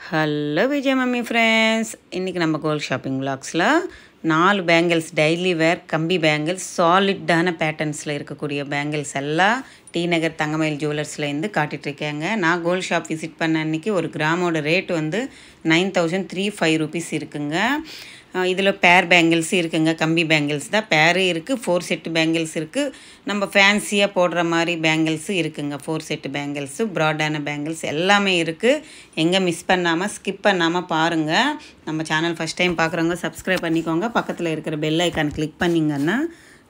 Hello Vijay mummy friends, இன்றைக்கி நம்ம gold shopping விலாக்ஸில் 4 பேங்கிள்ஸ் டெய்லி வேர் கம்பி பேங்கிள்ஸ் சாலிட்டான பேட்டர்ன்ஸில் இருக்கக்கூடிய பேங்கிள்ஸ் எல்லாம் டி நகர் தங்கமயில் ஜுவல்லர்ஸ்லேருந்து காட்டிகிட்ருக்கேங்க. நான் கோல்ட் ஷாப் விசிட் பண்ண அன்றைக்கி ஒரு கிராமோட ரேட் வந்து 9305 rupees இருக்குங்க. இதில் பேர் பேங்கிள்ஸ் இருக்குங்க, கம்பி பேங்கிள்ஸ் தான் பேரு இருக்குது. 4 செட்டு பேங்கிள்ஸ் இருக்குது. நம்ம ஃபேன்சியாக போடுற மாதிரி பேங்கிள்ஸு இருக்குங்க. 4 செட்டு பேங்கிள்ஸு, ப்ராடான பேங்கிள்ஸ் எல்லாமே இருக்குது. எங்கே மிஸ் பண்ணாமல் ஸ்கிப் பண்ணாமல் பாருங்கள். நம்ம சேனல் ஃபஸ்ட் டைம் பார்க்குறவங்க சப்ஸ்கிரைப் பண்ணிக்கோங்க. பக்கத்தில் இருக்கிற பெல் ஐக்கான் கிளிக் பண்ணிங்கன்னா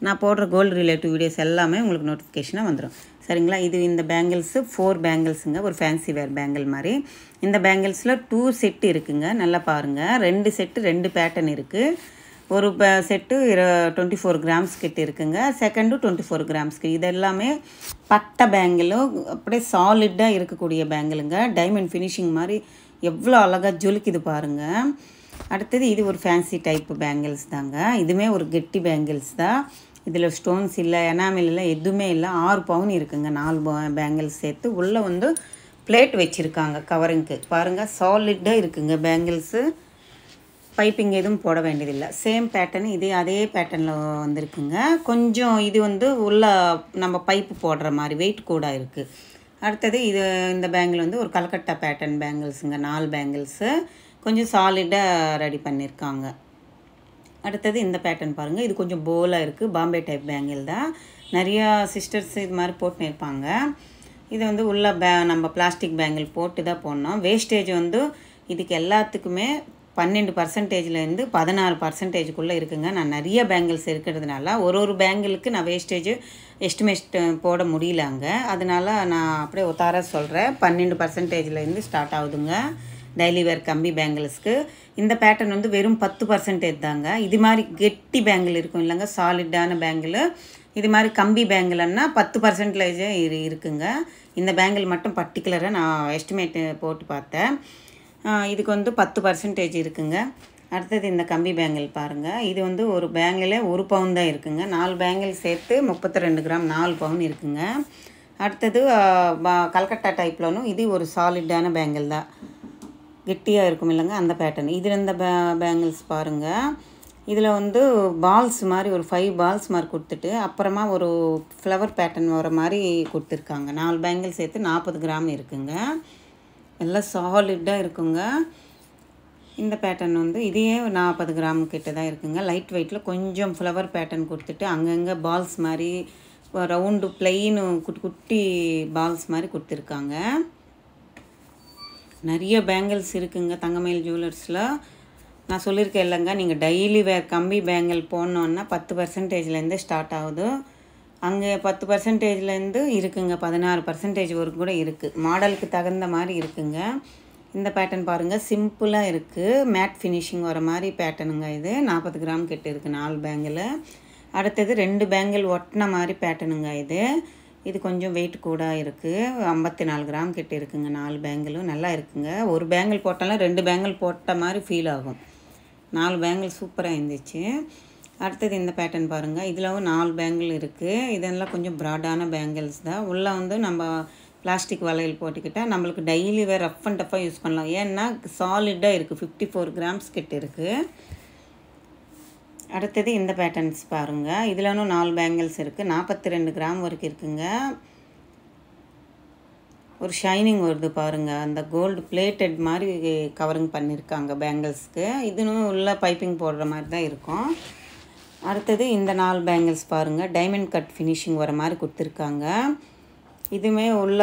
நான் போடுற கோல்டு ரிலேட்டிவ் வீடியோஸ் எல்லாமே உங்களுக்கு நோட்டிஃபிகேஷனாக வந்துடும். சரிங்களா? இது இந்த பேங்கிள்ஸு 4 பேங்கிள்ஸுங்க, ஒரு ஃபேன்சி வேர் பேங்கிள் மாதிரி. இந்த பேங்கிள்ஸில் 2 செட்டு இருக்குங்க. நல்லா பாருங்கள், 2 செட்டு 2 பேட்டர்ன் இருக்குது. ஒரு செட்டு 24 கிராம்ஸ் கிட்ட இருக்குங்க, செகண்டு 24 கிராம்ஸ்க்கு. இது எல்லாமே பட்டை பேங்கிளும் அப்படியே சாலிட்டாக இருக்கக்கூடிய பேங்கிளுங்க. டைமண்ட் ஃபினிஷிங் மாதிரி எவ்வளோ அழகாக ஜொலிக்குது பாருங்கள். அடுத்தது இது ஒரு ஃபேன்சி டைப்பு பேங்கிள்ஸ் தாங்க. இதுவுமே ஒரு கெட்டி பேங்கிள்ஸ் தான். இதில் ஸ்டோன்ஸ் இல்லை, எனாமில் இல்லை, எதுவுமே இல்லை. 6 பவுன் இருக்குங்க. 4 பேங்கிள்ஸ் சேர்த்து உள்ளே வந்து பிளேட் வச்சுருக்காங்க கவரிங்க்கு. பாருங்கள், சாலிட்டாக இருக்குங்க பேங்கிள்ஸு. பைப்பிங் எதுவும் போட வேண்டியதில்லை. சேம் பேட்டர்ன், இதே அதே பேட்டர்னில் வந்திருக்குங்க. கொஞ்சம் இது வந்து உள்ள நம்ம பைப்பு போடுற மாதிரி வெயிட் கூட இருக்குது. அடுத்தது இந்த பேங்கிள் வந்து ஒரு கல்கட்டா பேட்டர்ன் பேங்கிள்ஸுங்க. 4 பேங்கிள்ஸு கொஞ்சம் சாலிடாக ரெடி பண்ணியிருக்காங்க. அடுத்தது இந்த பேட்டர்ன் பாருங்கள், இது கொஞ்சம் போலாக இருக்குது. பாம்பே டைப் பேங்கிள் தான். நிறையா சிஸ்டர்ஸ் இது மாதிரி போட்டுன்னு இருப்பாங்க. இது வந்து உள்ள நம்ம பிளாஸ்டிக் பேங்கிள் போட்டு தான் போடணும். வேஸ்டேஜ் வந்து இதுக்கு எல்லாத்துக்குமே 12%லேருந்து 16%க்குள்ளே இருக்குங்க. நான் நிறைய பேங்கிள்ஸ் இருக்கிறதுனால ஒரு பேங்கிளுக்கு நான் வேஸ்டேஜ் எஸ்டிமேட் போட முடியலங்க. அதனால் நான் அப்படியே ஒத்தார சொல்கிறேன். 12%லேருந்து ஸ்டார்ட் ஆகுதுங்க டெய்லி வேர் கம்பி பேங்கிள்ஸ்க்கு. இந்த பேட்டர்ன் வந்து வெறும் 10% தாங்க. இது மாதிரி கெட்டி பேங்கிள் இருக்கும் இல்லைங்க, சாலிடான பேங்கிள். இது மாதிரி கம்பி பேங்கிள்னா 10% இருக்குங்க. இந்த பேங்கிள் மட்டும் பர்டிகுலராக நான் எஸ்டிமேட்டு போட்டு பார்த்தேன். இதுக்கு வந்து 10% இருக்குங்க. அடுத்தது இந்த கம்பி பேங்கிள் பாருங்கள். இது வந்து ஒரு பேங்கிளே 1 பவுன் தான் இருக்குங்க. 4 பேங்கிள் சேர்த்து 32 கிராம், 4 பவுன் இருக்குங்க. அடுத்தது கல்கட்டா டைப்லனும் இது ஒரு சாலிடான பேங்கிள் தான், கெட்டியாக இருக்கும் இல்லைங்க, அந்த பேட்டர்ன். இதில் இந்த பேங்கிள்ஸ் பாருங்கள். இதில் வந்து பால்ஸ் மாதிரி ஒரு 5 பால்ஸ் மாதிரி கொடுத்துட்டு அப்புறமா ஒரு ஃப்ளவர் பேட்டர்ன் வர மாதிரி கொடுத்துருக்காங்க. 4 பேங்கிள் சேர்த்து 40 கிராம் இருக்குங்க. எல்லாம் சாலிடாக இருக்குங்க. இந்த பேட்டர்ன் வந்து இதையே 40 கிராம் கிட்ட தான் இருக்குங்க. லைட் வெயிட்டில் கொஞ்சம் ஃப்ளவர் பேட்டர்ன் கொடுத்துட்டு அங்கங்கே பால்ஸ் மாதிரி ரவுண்டு பிளெயின் குட்டி குட்டி பால்ஸ் மாதிரி கொடுத்துருக்காங்க. நிறைய பேங்கிள்ஸ் இருக்குங்க தங்கமயில் ஜுவல்லர்ஸில். நான் சொல்லியிருக்கேன் இல்லைங்க, நீங்கள் டெய்லி வேர் கம்பி பேங்கிள் போடணுன்னா 10%லேருந்து ஸ்டார்ட் ஆகுது. அங்கே 10%லேருந்து இருக்குங்க, 16% வரைக்கும் கூட இருக்குது. மாடலுக்கு தகுந்த மாதிரி இருக்குங்க. இந்த பேட்டர்ன் பாருங்கள், சிம்பிளாக இருக்குது. மேட் ஃபினிஷிங் வர மாதிரி பேட்டர்னுங்க. இது 40 கிராம் கிட்ட இருக்குது 4 பேங்கிள். அடுத்தது 2 பேங்கிள் ஒட்டின மாதிரி பேட்டர்னுங்க. இது கொஞ்சம் வெயிட் கூட இருக்குது. 54 கிராம் கிட்ட இருக்குங்க. 4 பேங்கிளும் நல்லா இருக்குங்க. ஒரு பேங்கிள் போட்டாலும் 2 பேங்கிள் போட்ட மாதிரி ஃபீல் ஆகும். 4 பேங்கிள் சூப்பராக இருந்துச்சு. அடுத்தது இந்த பேட்டர்ன் பாருங்கள். இதில் 4 பேங்கிள் இருக்குது. இதெல்லாம் கொஞ்சம் ப்ராடான பேங்கிள்ஸ் தான். உள்ளே வந்து நம்ம பிளாஸ்டிக் வளையல் போட்டுக்கிட்டால் நம்மளுக்கு டெய்லி வேறு ரஃப் அண்ட் டஃப்பாக யூஸ் பண்ணலாம். ஏன்னா சாலிடாக இருக்குது. 54 கிராம்ஸ் கிட்ட இருக்குது. அடுத்தது இந்த பேட்டர்ன்ஸ் பாருங்கள். இதில் 4 பேங்கிள்ஸ் இருக்குது. 42 கிராம் வரைக்கும் இருக்குங்க. ஒரு ஷைனிங் வருது பாருங்கள். அந்த கோல்டு பிளேட்டட் மாதிரி கவரிங் பண்ணியிருக்காங்க பேங்கிள்ஸ்க்கு. இதுன்னு உள்ள பைப்பிங் போடுற மாதிரி தான் இருக்கும். அடுத்தது இந்த 4 பேங்கிள்ஸ் பாருங்கள். டைமண்ட் கட் ஃபினிஷிங் வர மாதிரி கொடுத்துருக்காங்க. இதுவுமே உள்ள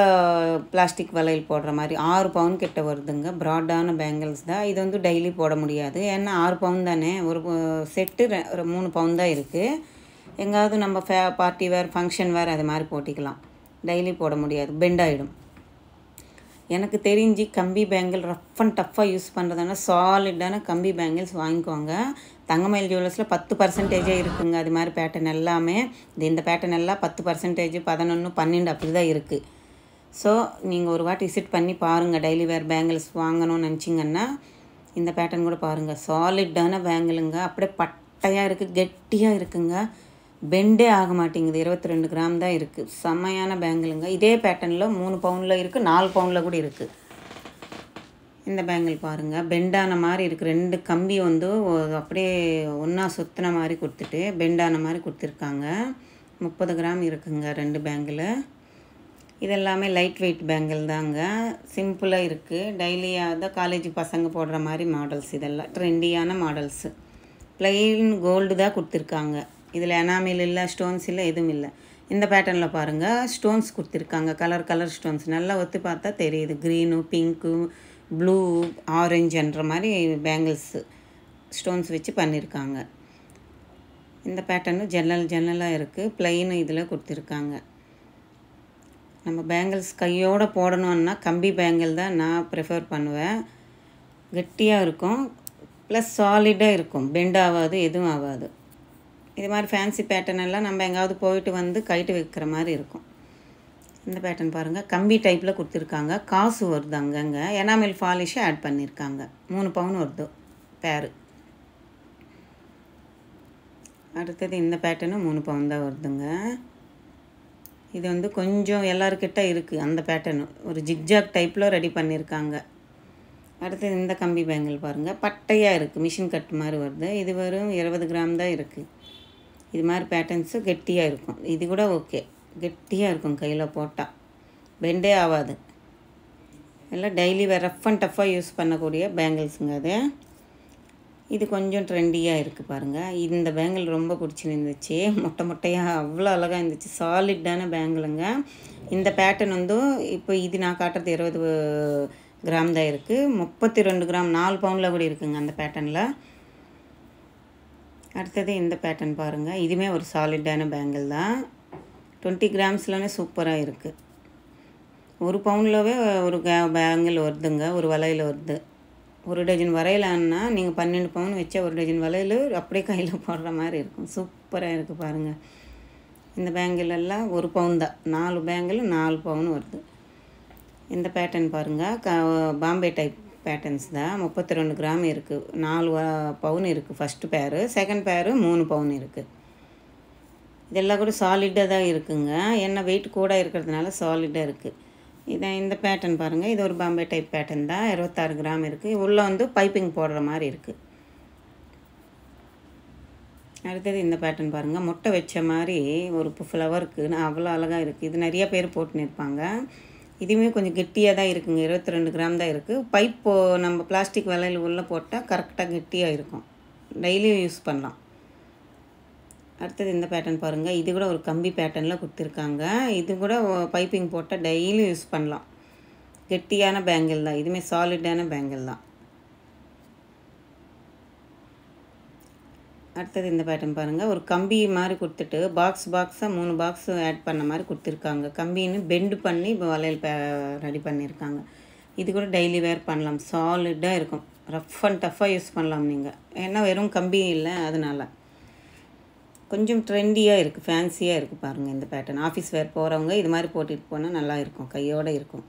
பிளாஸ்டிக் வளையல் போடுற மாதிரி 6 பவுன் கிட்ட வருதுங்க. ப்ராடான பேங்கிள்ஸ் தான். இது வந்து டெய்லி போட முடியாது, ஏன்னா 6 பவுன் தானே. ஒரு செட்டு 3 பவுன் தான் இருக்குது. எங்காவது நம்ம பார்ட்டி வேர், ஃபங்க்ஷன் வேர் அது மாதிரி போட்டிக்கலாம். டெய்லி போட முடியாது, பெண்ட் ஆகிடும். எனக்கு தெரிஞ்சு கம்பி பேங்கிள் ரஃப் அண்ட் டஃப்பாக யூஸ் பண்ணுறதுனா சாலிடான கம்பி பேங்கிள்ஸ் வாங்கிக்கோங்க. தங்கமயில் ஜுவல்லர்ஸில் 10% இருக்குங்க. அது மாதிரி பேட்டர்ன் எல்லாமே இந்த பேட்டர்ன் எல்லாம் 10%, 11, 12 அப்படி தான் இருக்குது. ஸோ நீங்கள் ஒரு வாட்டி விசிட் பண்ணி பாருங்கள். டெய்லி வேர் பேங்கிள்ஸ் வாங்கணும்னு நினச்சிங்கன்னா இந்த பேட்டர்ன் கூட பாருங்கள். சாலிடான பேங்கிளுங்க. அப்படியே பட்டையாக இருக்குது, கெட்டியாக இருக்குங்க. பெண்டே ஆக மாட்டேங்குது. 22 கிராம் தான் இருக்குது. செம்மையான பேங்கிளுங்க. இதே பேட்டர்னில் 3 பவுனில் இருக்குது, 4 பவுனில் கூட இருக்குது. இந்த பேங்கிள் பாருங்கள், பெண்டான மாதிரி இருக்குது. 2 கம்பி வந்து அப்படியே ஒன்றா சுற்றின மாதிரி கொடுத்துட்டு பெண்டான மாதிரி கொடுத்துருக்காங்க. 30 கிராம் இருக்குங்க 2 பேங்கிள். இது எல்லாமே லைட் வெயிட் பேங்கிள் தாங்க. சிம்பிளாக இருக்குது. டெய்லியாக தான் காலேஜ் பசங்க போடுற மாதிரி மாடல்ஸ். இதெல்லாம் ட்ரெண்டியான மாடல்ஸு. ப்ளெயின் கோல்டு தான் கொடுத்துருக்காங்க. இதில் எனாமில் இல்லை, ஸ்டோன்ஸ் இல்லை, எதுவும் இல்லை. இந்த பேட்டர்னில் பாருங்கள், ஸ்டோன்ஸ் கொடுத்துருக்காங்க. கலர் ஸ்டோன்ஸ் நல்லா ஒத்து பார்த்தா தெரியுது. க்ரீனு, பிங்க்கு, ப்ளூ, ஆரஞ்சுன்ற மாதிரி பேங்கிள்ஸு ஸ்டோன்ஸ் வச்சு பண்ணியிருக்காங்க. இந்த பேட்டர்னு ஜன்னலாக இருக்குது. ப்ளெயின் இதில் கொடுத்துருக்காங்க. நம்ம பேங்கிள்ஸ் கையோடு போடணுன்னா கம்பி பேங்கிள் தான் நான் ப்ரிஃபர் பண்ணுவேன். கெட்டியாக இருக்கும், ப்ளஸ் சாலிடாக இருக்கும், பெண்ட் ஆகாது, எதுவும் ஆகாது. இது மாதிரி ஃபேன்சி பேட்டர்ன் எல்லாம் நம்ம எங்காவது போயிட்டு வந்து கைட்டு வைக்கிற மாதிரி இருக்கும். இந்த பேட்டர்ன் பாருங்கள், கம்பி டைப்பில் கொடுத்துருக்காங்க. காசு வருது அங்கங்கே. எனாமில் ஃபாலிஷை ஆட் பண்ணியிருக்காங்க. 3 பவுன் வருது பேரு. அடுத்தது இந்த பேட்டர்னும் 3 பவுன் தான் வருதுங்க. இது வந்து கொஞ்சம் எல்லாருக்கிட்ட இருக்குது அந்த பேட்டர்னு. ஒரு ஜிக்ஜாக் டைப்பில் ரெடி பண்ணியிருக்காங்க. அடுத்தது இந்த கம்பி பேங்கிள் பாருங்கள், பட்டையாக இருக்குது, மிஷின் கட் மாதிரி வருது. இது வெறும் 20 கிராம் தான் இருக்குது. இது மாதிரி பேட்டர்ன்ஸு கெட்டியாக இருக்கும். இது கூட ஓகே, கெட்டியாக இருக்கும், கையில் போட்டால் பெண்டே ஆகாது. எல்லாம் டெய்லி ரஃப் அண்ட் டஃப்பாக யூஸ் பண்ணக்கூடிய பேங்கிள்ஸுங்க அது. இது கொஞ்சம் ட்ரெண்டியாக இருக்குது பாருங்கள். இந்த பேங்கிள் ரொம்ப பிடிச்சிருந்துச்சு. மொட்டையாக அவ்வளோ அழகாக இருந்துச்சு. சாலிட்டான பேங்கிளுங்க. இந்த பேட்டர்ன் வந்து இப்போ இது நான் காட்டுறது 20 கிராம் தான் இருக்குது. 32 கிராம் 4 பவுனில் கூட இருக்குங்க அந்த பேட்டர்னில். அடுத்தது இந்த பேட்டர்ன் பாருங்கள், இதுவுமே ஒரு சாலிட்டான பேங்கிள் தான். 20 கிராம்ஸ்லனே சூப்பராக இருக்குது. 1 பவுன்லவே ஒரு பேங்கிள் வருதுங்க, ஒரு வளையல் வருது. 1 டஜன் வரையலான்னா நீங்கள் 12 பவுன் வச்சா 1 டஜன் வளையல் அப்படியே கையில் போடுற மாதிரி இருக்கும். சூப்பராக இருக்குது பாருங்கள். இந்த பேங்கிள் எல்லாம் 1 பவுன் தான். 4 பேங்கிள் 4 பவுன் வருது. இந்த பேட்டர்ன் பாருங்கள், பாம்பே டைப் பேட்டர்ன்ஸ் தான். 32 கிராம் இருக்குது. 4 பவுன் இருக்குது ஃபஸ்ட்டு பேரு. செகண்ட் பேரு 3 பவுன் இருக்குது. இதெல்லாம் கூட சாலிடாக தான் இருக்குங்க. என்ன வெயிட் கூட இருக்கிறதுனால சாலிடாக இருக்குது. இந்த பேட்டர்ன் பாருங்கள், இது ஒரு பாம்பே டைப் பேட்டர்ன் தான். 26 கிராம் இருக்குது. உள்ளே வந்து பைப்பிங் போடுற மாதிரி இருக்குது. அடுத்தது இந்த பேட்டர்ன் பாருங்கள், முட்டை வச்ச மாதிரி ஒரு ஃப்ளவருக்கு அவ்வளோ அழகாக இருக்குது. இது நிறைய பேர் போட்டுன்னு இருப்பாங்க. இதுவுமே கொஞ்சம் கெட்டியாக தான் இருக்குங்க. 22 கிராம் தான் இருக்குது. பைப் நம்ம பிளாஸ்டிக் வளையல் உள்ளே போட்டால் கரெக்டாக கெட்டியாக இருக்கும். டெய்லியும் யூஸ் பண்ணலாம். அடுத்தது இந்த பேட்டர்ன் பாருங்கள், இது கூட ஒரு கம்பி பேட்டர்னில் கொடுத்துருக்காங்க. இது கூட பைப்பிங் போட்டால் டெய்லியும் யூஸ் பண்ணலாம். கெட்டியான பேங்கிள் தான். இதுவுமே சாலிடான பேங்கிள் தான். அடுத்தது இந்த பேட்டர்ன் பாருங்கள், ஒரு கம்பி மாதிரி கொடுத்துட்டு பாக்ஸாக 3 பாக்ஸ் ஆட் பண்ண மாதிரி கொடுத்துருக்காங்க. கம்பின்னு பெண்டு பண்ணி இப்போ வளையல் ரெடி பண்ணியிருக்காங்க. இது கூட டெய்லி வேர் பண்ணலாம். சாலிடாக இருக்கும். ரஃப் அண்ட் டஃப்பாக யூஸ் பண்ணலாம் நீங்கள். ஏன்னா வெறும் கம்பி இல்லை, அதனால் கொஞ்சம் ட்ரெண்டியாக இருக்குது, ஃபேன்சியாக இருக்குது பாருங்கள். இந்த பேட்டர்ன் ஆஃபீஸ் வேர் போகிறவங்க இது மாதிரி போட்டுட்டு போனால் நல்லா இருக்கும், கையோடு இருக்கும்.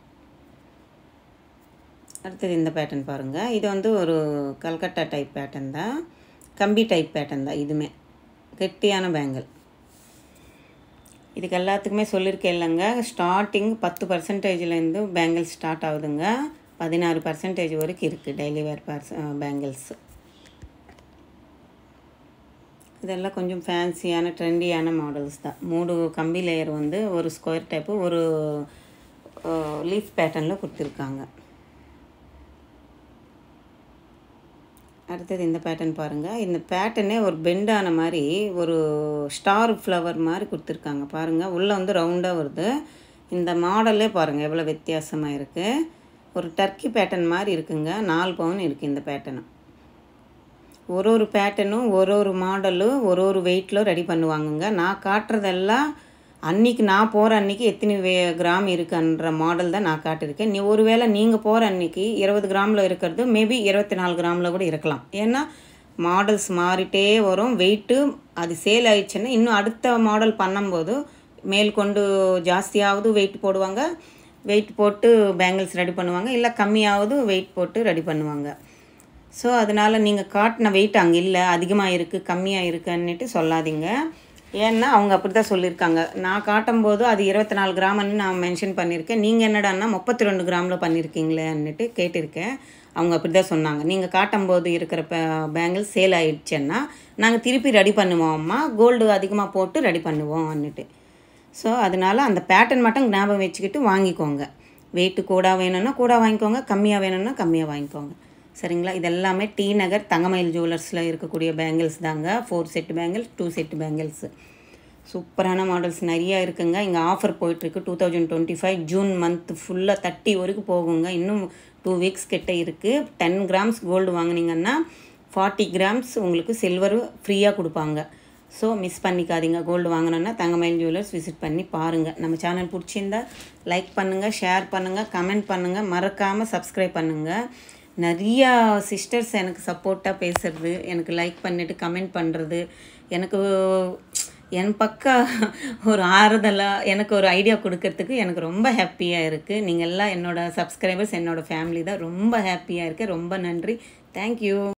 அடுத்தது இந்த பேட்டர்ன் பாருங்கள், இது வந்து ஒரு கல்கட்டா டைப் பேட்டர்ன் தான். கம்பி டைப் பேட்டர்ன் தான். இதுவுமே கெட்டியான பேங்கிள். இதுக்கு எல்லாத்துக்குமே சொல்லியிருக்கேன் இல்லைங்க, ஸ்டார்டிங் 10% பேங்கிள் ஸ்டார்ட் ஆகுதுங்க. 16% வரைக்கும் இருக்குது டெய்லி வேர் பேங்கிள்ஸு. இதெல்லாம் கொஞ்சம் ஃபேன்சியான ட்ரெண்டியான மாடல்ஸ் தான். 3 கம்பி லேயர் வந்து ஒரு ஸ்கொயர் டைப்பு, ஒரு லீஃப் பேட்டர்னில் கொடுத்துருக்காங்க. அடுத்தது இந்த பேட்டர்ன் பாருங்கள். இந்த பேட்டர்னே ஒரு பெண்டான மாதிரி ஒரு ஸ்டார் ஃப்ளவர் மாதிரி கொடுத்துருக்காங்க பாருங்கள். உள்ளே வந்து ரவுண்டாக வருது. இந்த மாடலே பாருங்கள் எவ்வளோ வித்தியாசமாக இருக்குது. ஒரு டர்க்கி பேட்டர்ன் மாதிரி இருக்குங்க. 4 பவுன் இருக்குது இந்த பேட்டர்னு. ஒரு பேட்டர்னும் ஒரு மாடலும் ஒரு வெயிட்டில் ரெடி பண்ணுவாங்கங்க. நான் காட்டுறதெல்லாம் அன்றைக்கி நான் போகிற அன்றைக்கி எத்தனை கிராம் இருக்குன்ற மாடல் தான் நான் காட்டியிருக்கேன். ஒருவேளை நீங்கள் போகிற அன்றைக்கி 20 கிராமில் இருக்கிறது மேபி 24 கிராமில் கூட இருக்கலாம். ஏன்னா மாடல்ஸ் மாறிட்டே வரும். வெயிட்டு அது சேல் ஆயிடுச்சுன்னா இன்னும் அடுத்த மாடல் பண்ணும்போது மேற்கொண்டு ஜாஸ்தியாவது வெயிட் போடுவாங்க. வெயிட் போட்டு பேங்கிள்ஸ் ரெடி பண்ணுவாங்க. இல்லை கம்மியாவது வெயிட் போட்டு ரெடி பண்ணுவாங்க. ஸோ அதனால் நீங்கள் காட்டின வெயிட் அங்கே இல்லை, அதிகமாக இருக்குது கம்மியாக இருக்குன்னுட்டு சொல்லாதீங்க. ஏன்னா அவங்க அப்படி தான் சொல்லியிருக்காங்க. நான் காட்டும்போது அது 24 கிராம்னு நான் மென்ஷன் பண்ணியிருக்கேன். நீங்கள் என்னடான்னா 32 கிராமில் பண்ணியிருக்கீங்களேன்னுட்டு கேட்டிருக்கேன். அவங்க அப்படி தான் சொன்னாங்க. நீங்கள் காட்டும்போது இருக்கிற பேங்கிள்ஸ் சேல் ஆகிடுச்சேன்னா நாங்கள் திருப்பி ரெடி பண்ணுவோம்மா, கோல்டு அதிகமாக போட்டு ரெடி பண்ணுவோம்னுட்டு. ஸோ அதனால் அந்த பேட்டர்ன் மட்டும் ஞாபகம் வச்சுக்கிட்டு வாங்கிக்கோங்க. வெயிட்டு கூட வேணும்னா கூட வாங்கிக்கோங்க, கம்மியாக வேணும்னா கம்மியாக வாங்கிக்கோங்க. சரிங்களா? இது எல்லாமே டி நகர் தங்கமயில் ஜுவல்லர்ஸில் இருக்கக்கூடிய பேங்கிள்ஸ் தாங்க. 4 செட் பேங்கிள்ஸ், 2 செட் பேங்கிள்ஸு. சூப்பரான மாடல்ஸ் நிறையா இருக்குங்க. இங்கே ஆஃபர் போயிட்டுருக்கு. 2025 ஜூன் மந்த் ஃபுல்லாக 30 வரைக்கும் போகுங்க. இன்னும் 2 வீக்ஸ் கிட்ட இருக்குது. 10 கிராம்ஸ் கோல்டு வாங்கினீங்கன்னா 40 கிராம்ஸ் உங்களுக்கு சில்வரு ஃப்ரீயாக கொடுப்பாங்க. ஸோ மிஸ் பண்ணிக்காதீங்க. கோல்டு வாங்கினோன்னா தங்கமயில் ஜுவல்லர்ஸ் விசிட் பண்ணி பாருங்கள். நம்ம சேனல் பிடிச்சிருந்தா லைக் பண்ணுங்கள், ஷேர் பண்ணுங்கள், கமெண்ட் பண்ணுங்கள், மறக்காமல் சப்ஸ்கிரைப் பண்ணுங்கள். நிறையா சிஸ்டர்ஸ் எனக்கு சப்போர்ட்டாக பேசுகிறது, எனக்கு லைக் பண்ணிவிட்டு கமெண்ட் பண்ணுறது, எனக்கு என் பக்கம் ஒரு ஆறுதலாக எனக்கு ஒரு ஐடியா கொடுக்கறதுக்கு எனக்கு ரொம்ப ஹாப்பியாக இருக்குது. நீங்கள் எல்லாம் என்னோடய சப்ஸ்கிரைபர்ஸ், என்னோடய ஃபேமிலி தான். ரொம்ப ஹாப்பியாக இருக்குது. ரொம்ப நன்றி. தேங்க்யூ.